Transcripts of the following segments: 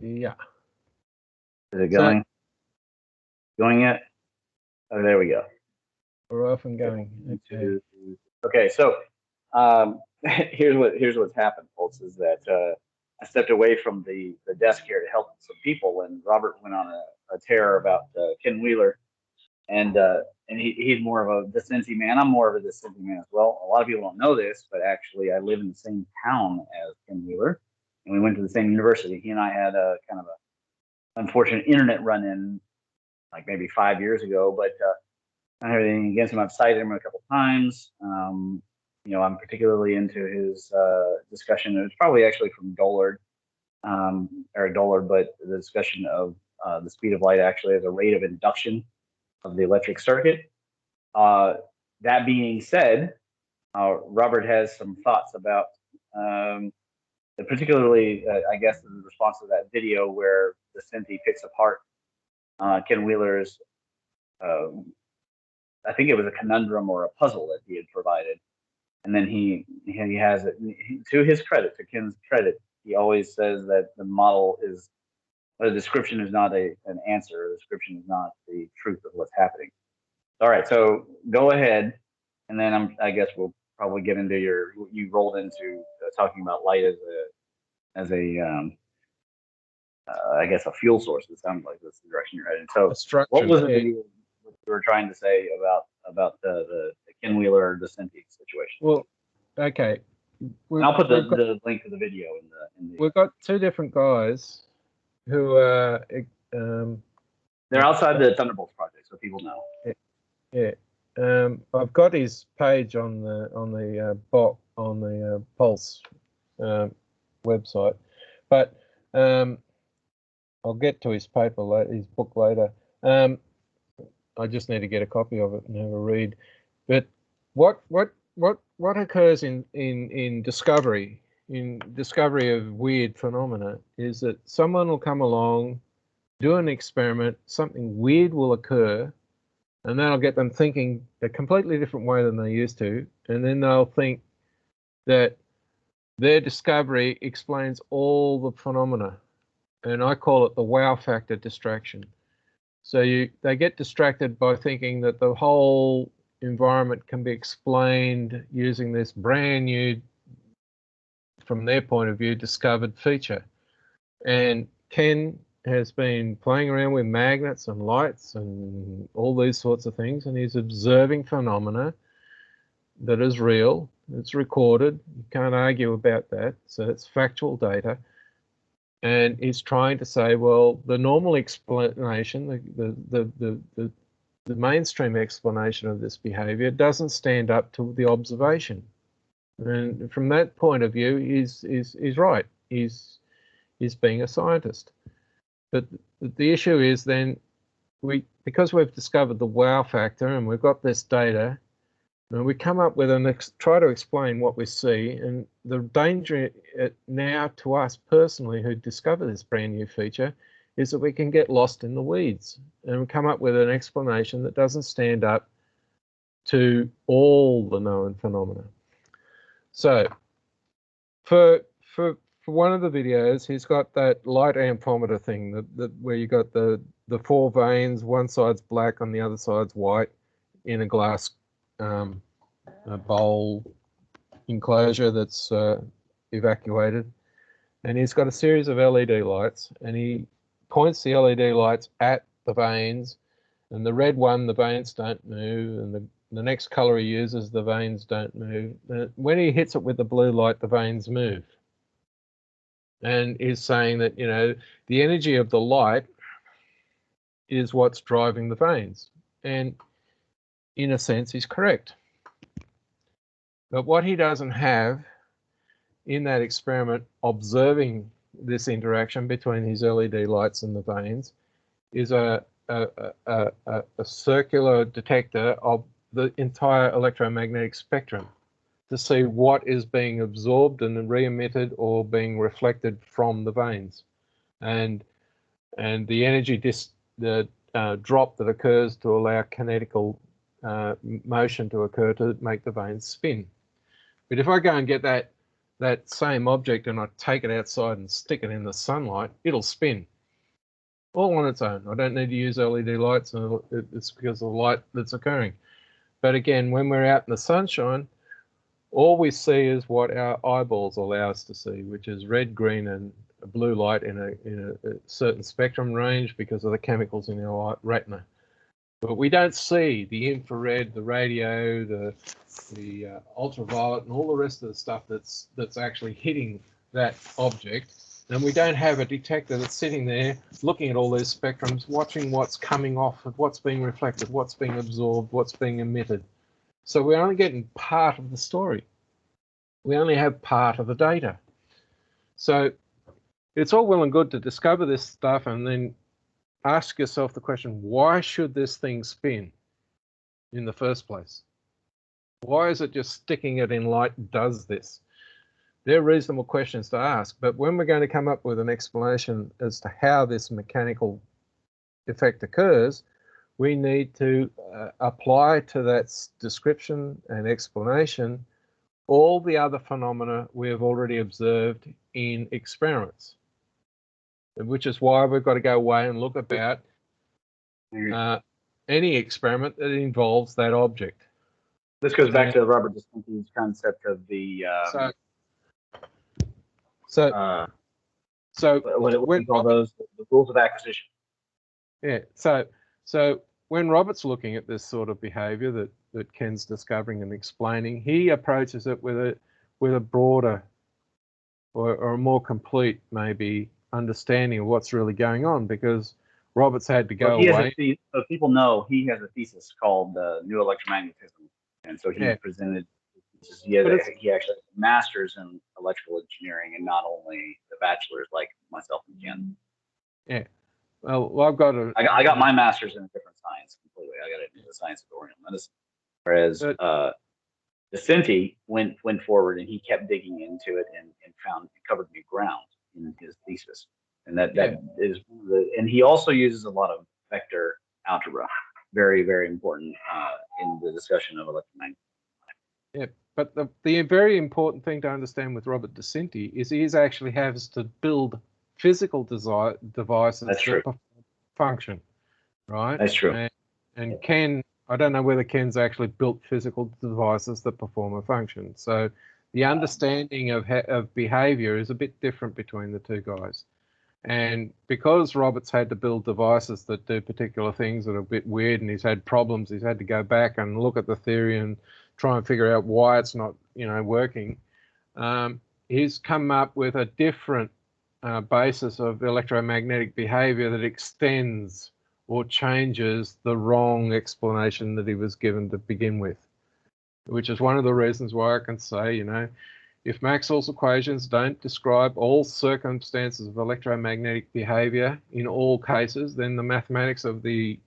Yeah. Is it So going? Going yet? Oh, there we go. we're off and Okay. going. Okay. Into, okay, so here's what's happened, folks, is that I stepped away from the desk here to help some people, and Robert went on a tear about Ken Wheeler, and he's more of a Distinti man. I'm more of a Distinti man as well. A lot of people don't know this, but actually, I live in the same town as Ken Wheeler, and we went to the same university. He and I had a kind of a unfortunate internet run-in, like maybe 5 years ago, but not everything against him. I've cited him a couple of times. I'm particularly into his discussion. It's probably actually from Dollard, Eric Dollard, but the discussion of the speed of light actually as a rate of induction of the electric circuit. Uh, that being said, Robert has some thoughts about, um, particularly, I guess, in response to that video where the Cinti picks apart Ken Wheeler's, um, I think it was a conundrum or a puzzle that he had provided, and then he has it. To his credit, to Ken's credit, he always says that the model is a description is not an answer. A description is not the truth of what's happening. All right, so go ahead, and then I guess we'll probably get into you rolled into talking about light as a I guess a fuel source. It sounds like that's the direction you're heading. A So what structure. was it Yeah. that you were trying to say about the Ken Wheeler Distinti situation? Well, okay. And I'll put We've got the link to the video in the we've got two different guys who are um, they're outside the Thunderbolts project, so people know. yeah. I've got his page on the bot on the Pulse website, but I'll get to his paper later, his book later. I just need to get a copy of it and have a read. But what occurs in discovery of weird phenomena is that someone will come along, do an experiment, something weird will occur, and that'll get them thinking a completely different way than they used to, and then they'll think that their discovery explains all the phenomena, and I call it the wow factor distraction. So they get distracted by thinking that the whole environment can be explained using this brand new, from their point of view, discovered feature. And Ken has been playing around with magnets and lights and all these sorts of things, and he's observing phenomena that is real. It's recorded. You can't argue about that. So it's factual data. And he's trying to say, well, the normal explanation, the mainstream explanation of this behavior doesn't stand up to the observation. And from that point of view, he's right. He's being a scientist. But the issue is then because we've discovered the wow factor and we've got this data, and we come up with try to explain what we see, and the danger now to us personally who discover this brand new feature is that we can get lost in the weeds and come up with an explanation that doesn't stand up to all the known phenomena. So for one of the videos, he's got that light ampometer thing where you got the four vanes, one side's black and the other side's white in a glass a bowl enclosure that's evacuated, and he's got a series of LED lights, and he points the LED lights at the vanes, and the red one, the vanes don't move, and the next color he uses, the vanes don't move. When he hits it with the blue light, the vanes move, and he's saying that, you know, the energy of the light is what's driving the vanes, and in a sense he's correct. But what he doesn't have in that experiment, observing this interaction between his LED lights and the vanes, is a circular detector of the entire electromagnetic spectrum to see what is being absorbed and re-emitted or being reflected from the vanes, and the energy drop that occurs to allow kinetical motion to occur to make the vanes spin. But if I go and get that that same object and I take it outside and stick it in the sunlight, it'll spin all on its own. I don't need to use LED lights, and it's because of the light that's occurring. But again, when we're out in the sunshine, all we see is what our eyeballs allow us to see, which is red, green, and blue light in a certain spectrum range because of the chemicals in our retina. But we don't see the infrared, the radio, the ultraviolet, and all the rest of the stuff that's actually hitting that object. And we don't have a detector that's sitting there looking at all these spectrums, watching what's coming off, what's being reflected, what's being absorbed, what's being emitted. So we're only getting part of the story. We only have part of the data. So it's all well and good to discover this stuff and then ask yourself the question, why should this thing spin in the first place? Why is it just sticking it in light does this? They're reasonable questions to ask, but when we're going to come up with an explanation as to how this mechanical effect occurs, we need to apply to that description and explanation all the other phenomena we have already observed in experiments, which is why we've got to go away and look about any experiment that involves that object. This goes back to Robert Distinti's concept of the what we call those, the rules of acquisition. Yeah. So when Robert's looking at this sort of behavior that Ken's discovering and explaining, he approaches it with a broader or a more complete maybe understanding of what's really going on, because Robert's had to go away. So people know he has a thesis called New Electromagnetism, and so he presented. He actually has a master's in electrical engineering and not only the bachelor's like myself and Ken. Yeah. Well, I've got a. I got my master's in a different science completely. I got it in the science of oriental medicine, whereas Distinti went forward and he kept digging into it and covered new ground in his thesis, and that is and he also uses a lot of vector algebra, very very important in the discussion of electromagnetism. Yeah, but the very important thing to understand with Robert Distinti is he actually has to build physical devices that function, right? That's true. And Ken, I don't know whether Ken's actually built physical devices that perform a function. So the understanding of behavior is a bit different between the two guys. And because Robert's had to build devices that do particular things that are a bit weird, and he's had problems, he's had to go back and look at the theory and try and figure out why it's not, working. He's come up with a different basis of electromagnetic behavior that extends or changes the wrong explanation that he was given to begin with, which is one of the reasons why I can say, if Maxwell's equations don't describe all circumstances of electromagnetic behavior in all cases, then the mathematics of the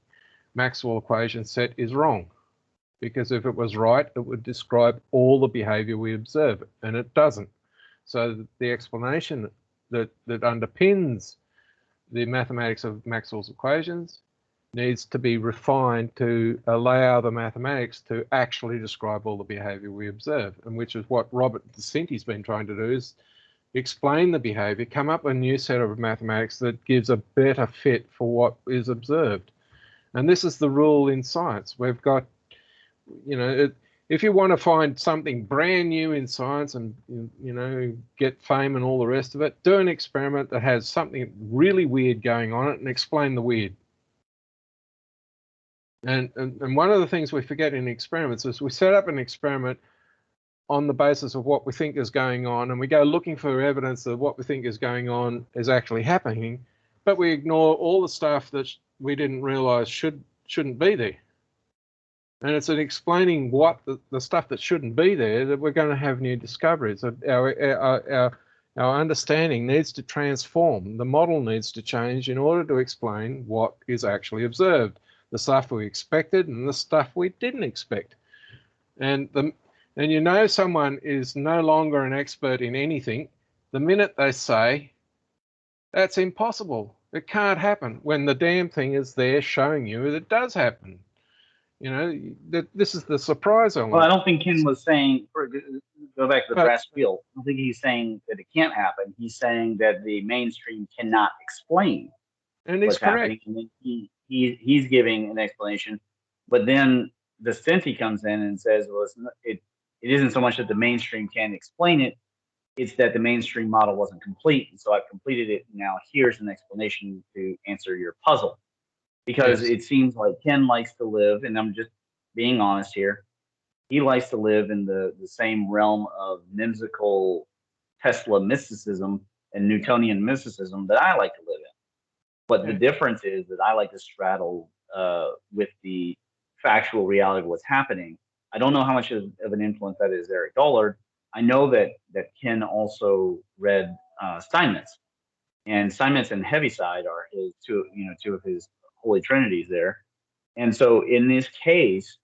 Maxwell equation set is wrong. Because if it was right, it would describe all the behavior we observe, and it doesn't. So the explanation that underpins the mathematics of Maxwell's equations needs to be refined to allow the mathematics to actually describe all the behavior we observe, and which is what Robert Distinti's been trying to do, is explain the behavior, come up with a new set of mathematics that gives a better fit for what is observed. And this is the rule in science. We've got, if you want to find something brand new in science and, get fame and all the rest of it, do an experiment that has something really weird going on it and explain the weird. And one of the things we forget in experiments is we set up an experiment on the basis of what we think is going on, and we go looking for evidence that what we think is going on is actually happening, but we ignore all the stuff that we didn't realize shouldn't be there. And it's in explaining what the stuff that shouldn't be there that we're going to have new discoveries. Our understanding needs to transform. The model needs to change in order to explain what is actually observed, the stuff we expected and the stuff we didn't expect. And someone is no longer an expert in anything the minute they say, that's impossible, it can't happen, when the damn thing is there showing you that it does happen. That this is the surprise element. Well, I don't think Ken was saying, go back to the brass wheel. I don't think he's saying that it can't happen. He's saying that the mainstream cannot explain what's happening. And then he's giving an explanation, but then Distinti comes in and says, well, it isn't so much that the mainstream can't explain it, it's that the mainstream model wasn't complete, and so I've completed it. Now here's an explanation to answer your puzzle. Because it seems like Ken likes to live, and I'm just being honest here, he likes to live in the same realm of whimsical Tesla mysticism and Newtonian mysticism that I like to live in. But the difference is that I like to straddle with the factual reality of what's happening. I don't know how much of an influence that is Eric Dollard. I know that Ken also read Steinmetz, and Steinmetz and Heaviside are his two of his holy trinities there. And so in this case,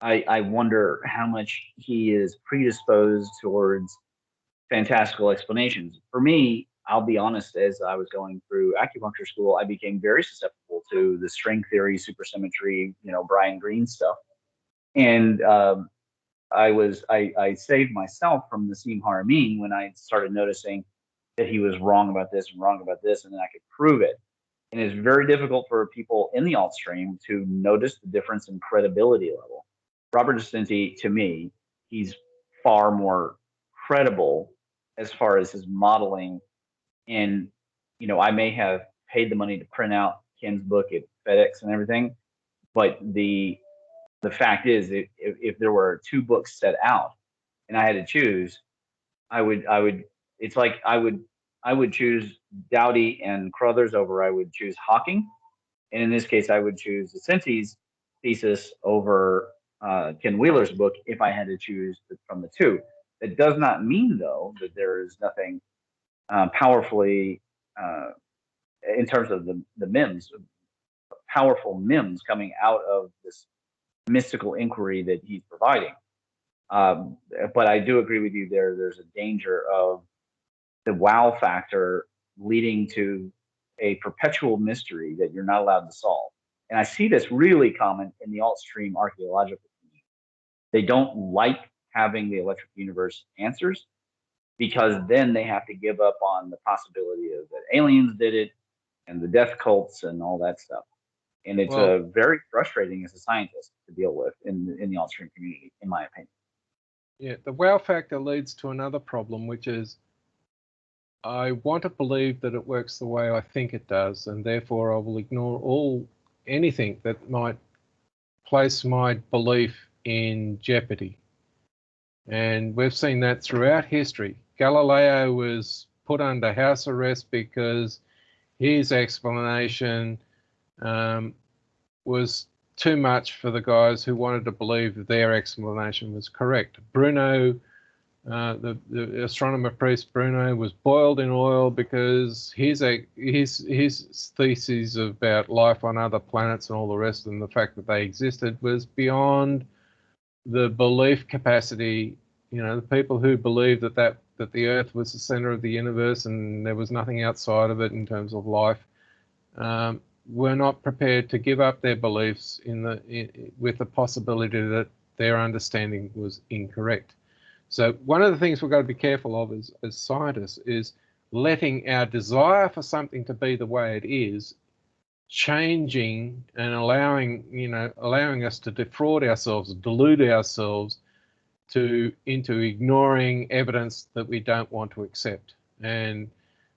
I wonder how much he is predisposed towards fantastical explanations. For me, I'll be honest, as I was going through acupuncture school, I became very susceptible to the string theory, supersymmetry, Brian Greene stuff. And I saved myself from the Nassim Haramein when I started noticing that he was wrong about this and wrong about this, and then I could prove it. And it's very difficult for people in the alt stream to notice the difference in credibility level. Robert Distinti, to me, he's far more credible as far as his modeling. And, I may have paid the money to print out Ken's book at FedEx and everything, but the fact is, if there were two books set out and I had to choose, I would choose Dowdy and Crothers over I would choose Hawking. And in this case, I would choose Distinti's thesis over Ken Wheeler's book if I had to choose from the two. It does not mean, though, that there is nothing powerfully, in terms of the MIMS, powerful MIMS coming out of this mystical inquiry that he's providing. But I do agree with you there. There's a danger of the wow factor leading to a perpetual mystery that you're not allowed to solve. And I see this really common in the alt stream archaeological community. They don't like having the electric universe answers, because then they have to give up on the possibility of that aliens did it and the death cults and all that stuff. And it's very frustrating as a scientist to deal with in the alt stream community, in my opinion. Yeah, the wow factor leads to another problem, which is I want to believe that it works the way I think it does, and therefore I will ignore anything that might place my belief in jeopardy. And we've seen that throughout history. Galileo was put under house arrest because his explanation was too much for the guys who wanted to believe that their explanation was correct. Bruno, the astronomer priest Bruno, was boiled in oil because his theses about life on other planets and all the rest, and the fact that they existed, was beyond the belief capacity. The people who believed that the Earth was the center of the universe and there was nothing outside of it in terms of life, were not prepared to give up their beliefs with the possibility that their understanding was incorrect. So one of the things we've got to be careful of as scientists is letting our desire for something to be the way it is changing and allowing us to defraud ourselves, delude ourselves into ignoring evidence that we don't want to accept. And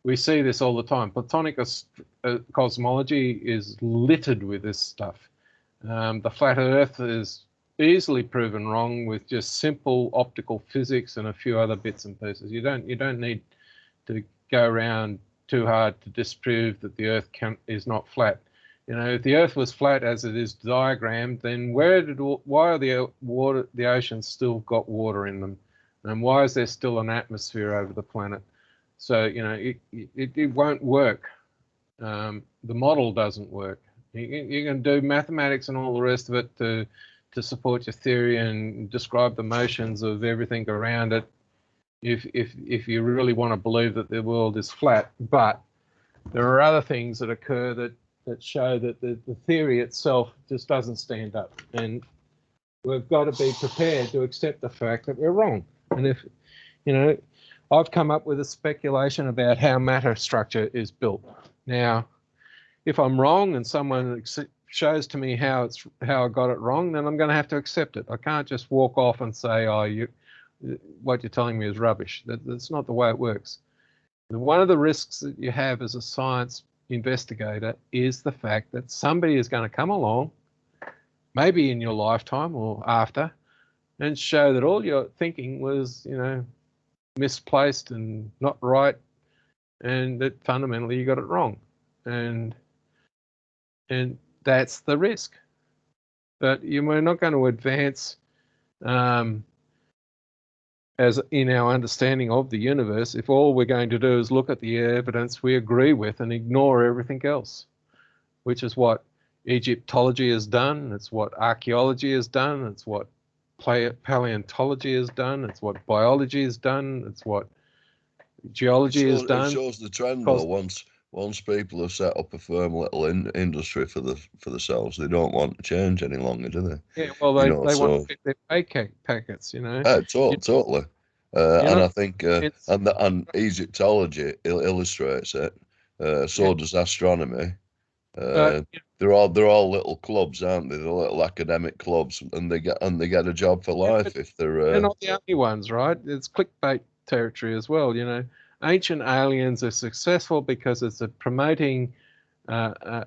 we see this all the time. Platonic cosmology is littered with this stuff. The flat Earth is easily proven wrong with just simple optical physics and a few other bits and pieces. You don't need to go around too hard to disprove that the Earth is not flat. If the Earth was flat as it is diagrammed, then why are the oceans still got water in them, and why is there still an atmosphere over the planet? So it won't work. The model doesn't work. You can do mathematics and all the rest of it to support your theory and describe the motions of everything around it, if you really want to believe that the world is flat. But there are other things that occur that show that the theory itself just doesn't stand up, and we've got to be prepared to accept the fact that we're wrong. And if, you know, I've come up with a speculation about how matter structure is built. Now, if I'm wrong and someone shows to me how I got it wrong, then I'm going to have to accept it. I can't just walk off and say, oh, what you're telling me is rubbish. That's not the way it works. One of the risks that you have as a science investigator is the fact that somebody is going to come along, maybe in your lifetime or after, and show that all your thinking was, you know, misplaced and not right, and that fundamentally you got it wrong. And that's the risk. But we're not going to advance as in our understanding of the universe if all we're going to do is look at the evidence we agree with and ignore everything else, which is what Egyptology has done, it's what archaeology has done, it's what paleontology has done, it's what biology has done, it's what geology has done. It shows the trend though. Once people have set up a firm little industry for themselves, they don't want to change any longer, do they? Yeah, well, they want to get their pay packets, you know. Totally. And I think and Egyptology illustrates it. So does astronomy. They're all little clubs, aren't they? They're little academic clubs, and they get a job for life if they're. They're not the only ones, right? It's clickbait territory as well. You know, Ancient Aliens are successful because it's promoting an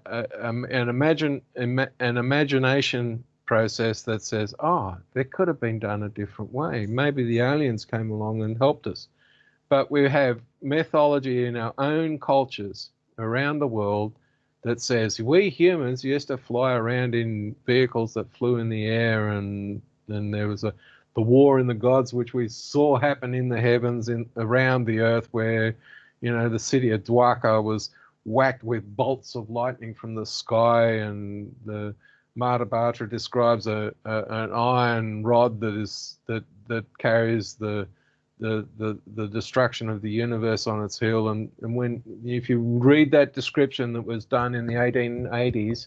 imagination process that says, oh, that could have been done a different way. Maybe the aliens came along and helped us. But we have mythology in our own cultures around the world that says we humans used to fly around in vehicles that flew in the air, and there was the war in the gods, which we saw happen in the heavens around the earth, where, you know, the city of Dwarka was whacked with bolts of lightning from the sky, and the Mahabharata describes an iron rod that carries the destruction of the universe on its heel. And if you read that description that was done in the 1880s,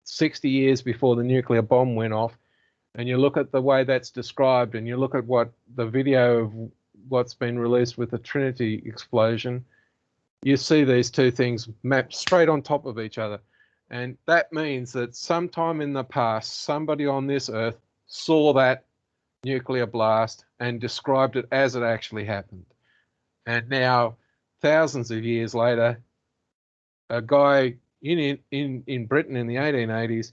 60 years before the nuclear bomb went off, and you look at the way that's described, and you look at what the video of what's been released with the Trinity explosion, you see these two things mapped straight on top of each other. And that means that sometime in the past, somebody on this earth saw that nuclear blast and described it as it actually happened. And now, thousands of years later, a guy in Britain in the 1880s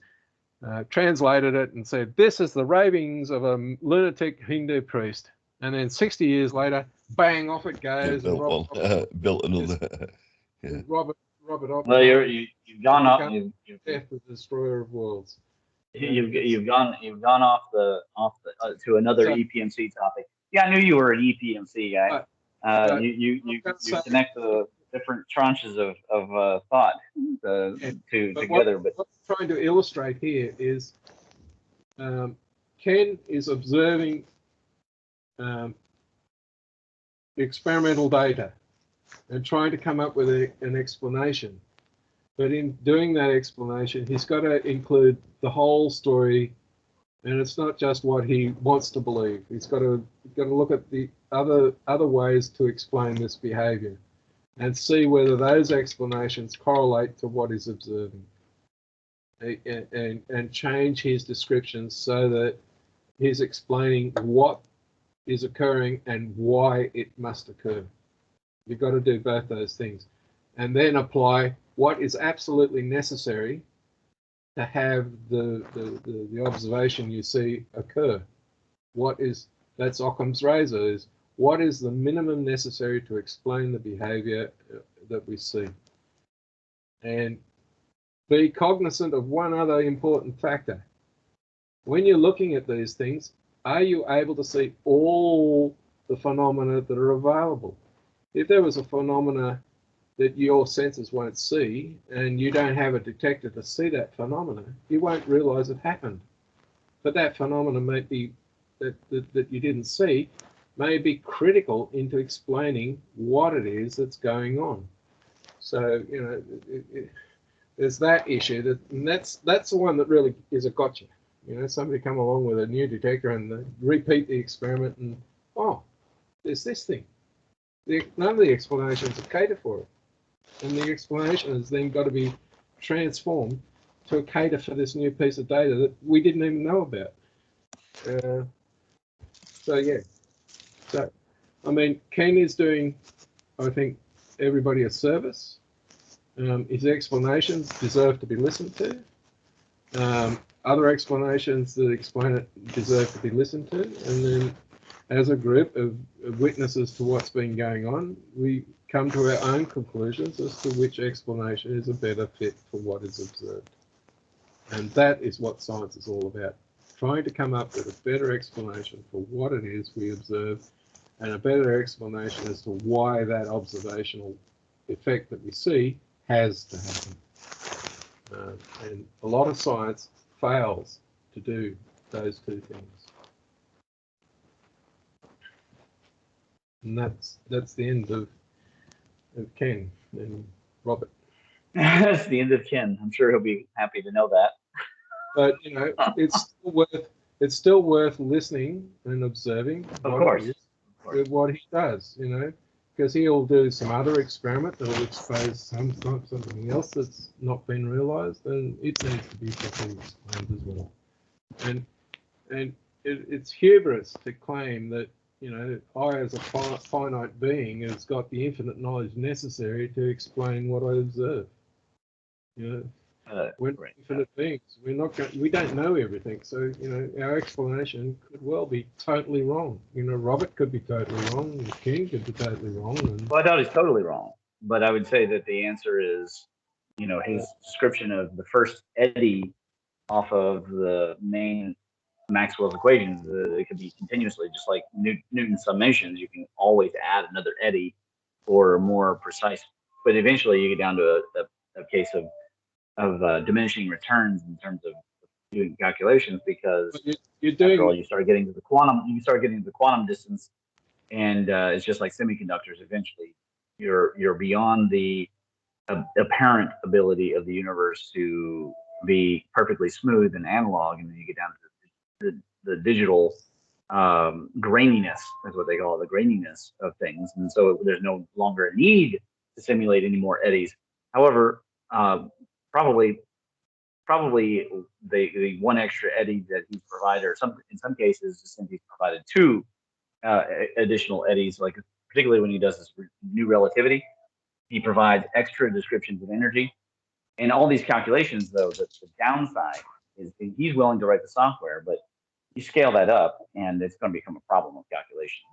translated it and said, this is the ravings of a lunatic Hindu priest. And then 60 years later, bang, off it goes. Built another. Yeah. Robert Oppenheimer. Well, you've gone off. Death, the destroyer of worlds. You've gone off the to another EPMC topic. Yeah, I knew you were an EPMC guy. You connect the different tranches of thought together. But what I'm trying to illustrate here is Ken is observing experimental data and trying to come up with an explanation. But in doing that explanation, he's got to include the whole story, and it's not just what he wants to believe. He's got to look at the other ways to explain this behavior and see whether those explanations correlate to what he's observing, and change his descriptions so that he's explaining what is occurring and why it must occur. You've got to do both those things, and then apply what is absolutely necessary to have the observation you see occur. That's Occam's razor, is what is the minimum necessary to explain the behavior that we see. And be cognizant of one other important factor. When you're looking at these things, are you able to see all the phenomena that are available? If there was a phenomena that your senses won't see, and you don't have a detector to see that phenomena, you won't realize it happened. But that phenomena may be that you didn't see may be critical into explaining what it is that's going on. So, you know, there's that issue, and that's the one that really is a gotcha. You know, somebody come along with a new detector and they repeat the experiment, and oh, there's this thing. None of the explanations are cater for it. And the explanation has then got to be transformed to cater for this new piece of data that we didn't even know about. So, yeah. So, I mean, Ken is doing, I think, everybody a service. His explanations deserve to be listened to. Other explanations that explain it deserve to be listened to. And then as a group of witnesses to what's been going on, we come to our own conclusions as to which explanation is a better fit for what is observed. And that is what science is all about, trying to come up with a better explanation for what it is we observe and a better explanation as to why that observational effect that we see has to happen. And a lot of science fails to do those two things. And that's the end of Ken and Robert. That's the end of Ken. I'm sure he'll be happy to know that. But you know, it's still worth listening and observing. Of course. What he does, you know, because he'll do some other experiment that'll expose something else that's not been realised, and it needs to be properly explained as well. And it's hubris to claim that, you know, I as a finite being has got the infinite knowledge necessary to explain what I observe. You know, we're right. infinite beings. We don't know everything. So, you know, our explanation could well be totally wrong. You know, Robert could be totally wrong. Ken could be totally wrong. Well, I doubt he's totally wrong, but I would say that the answer is, you know, his description of the first eddy off of the main Maxwell's equations, it could be continuously, just like Newton's summations. You can always add another eddy or more precise, but eventually you get down to a case of diminishing returns in terms of doing calculations, because after all, you start getting to the quantum distance, and it's just like semiconductors. Eventually, you're beyond the apparent ability of the universe to be perfectly smooth and analog, and then you get down to the digital graininess, is what they call it, the graininess of things, and so there's no longer a need to simulate any more eddies. However, probably the one extra eddy that he's provided, or in some cases, Distinti's provided two additional eddies, like particularly when he does this new relativity, he provides extra descriptions of energy. And all these calculations, though, the downside is he's willing to write the software, but you scale that up, and it's going to become a problem of calculation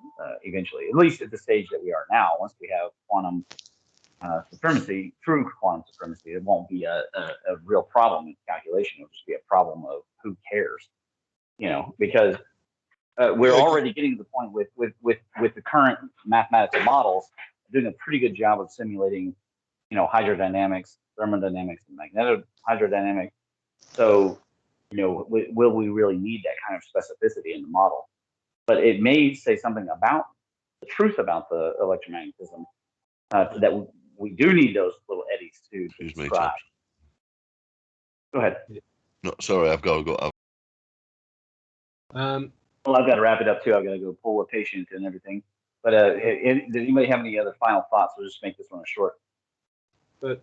eventually, at least at the stage that we are now. Once we have quantum supremacy, true quantum supremacy, it won't be a real problem in calculation. It'll just be a problem of who cares, you know, because we're already getting to the point with the current mathematical models doing a pretty good job of simulating, you know, hydrodynamics, thermodynamics, and magnetic hydrodynamics. So, you know, will we really need that kind of specificity in the model? But it may say something about the truth about the electromagnetism that we do need those little eddies to describe. Go ahead. No, sorry, I've got to go. Well, I've got to wrap it up too. I've got to go pull a patient and everything. But does anybody have any other final thoughts? We'll just make this one short. But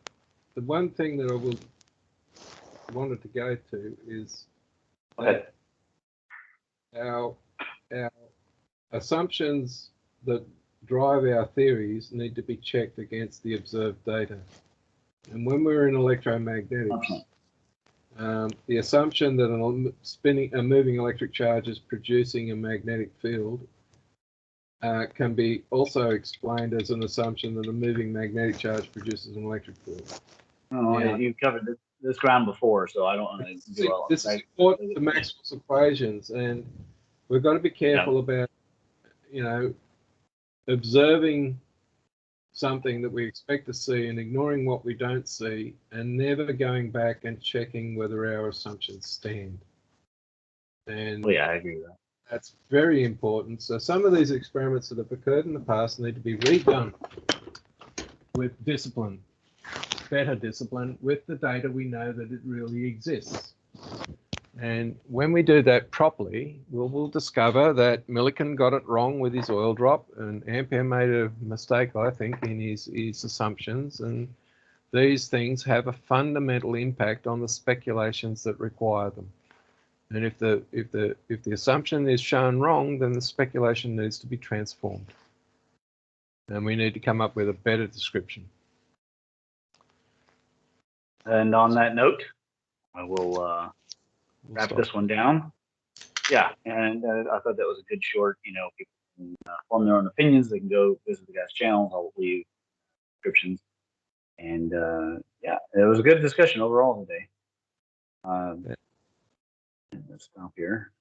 the one thing that I wanted to go to is that our assumptions that drive our theories need to be checked against the observed data. And when we're in electromagnetics, the assumption that a moving electric charge is producing a magnetic field can be also explained as an assumption that a moving magnetic charge produces an electric field. Oh, yeah. You've covered this ground before, so I don't want to do all this. This is important to Maxwell's equations, and we've got to be careful about, you know, observing something that we expect to see and ignoring what we don't see, and never going back and checking whether our assumptions stand. And I agree with that. That's very important. So some of these experiments that have occurred in the past need to be redone with discipline, better discipline, with the data we know that it really exists. And when we do that properly, we'll discover that Millikan got it wrong with his oil drop, and Ampere made a mistake, I think, in his assumptions. And these things have a fundamental impact on the speculations that require them. And if the assumption is shown wrong, then the speculation needs to be transformed. And we need to come up with a better description. And on that note, I will wrap this one down. Yeah, and I thought that was a good short. You know, people can form their own opinions. They can go visit the guy's channels. I'll leave descriptions. And yeah, it was a good discussion overall today. Let's stop here.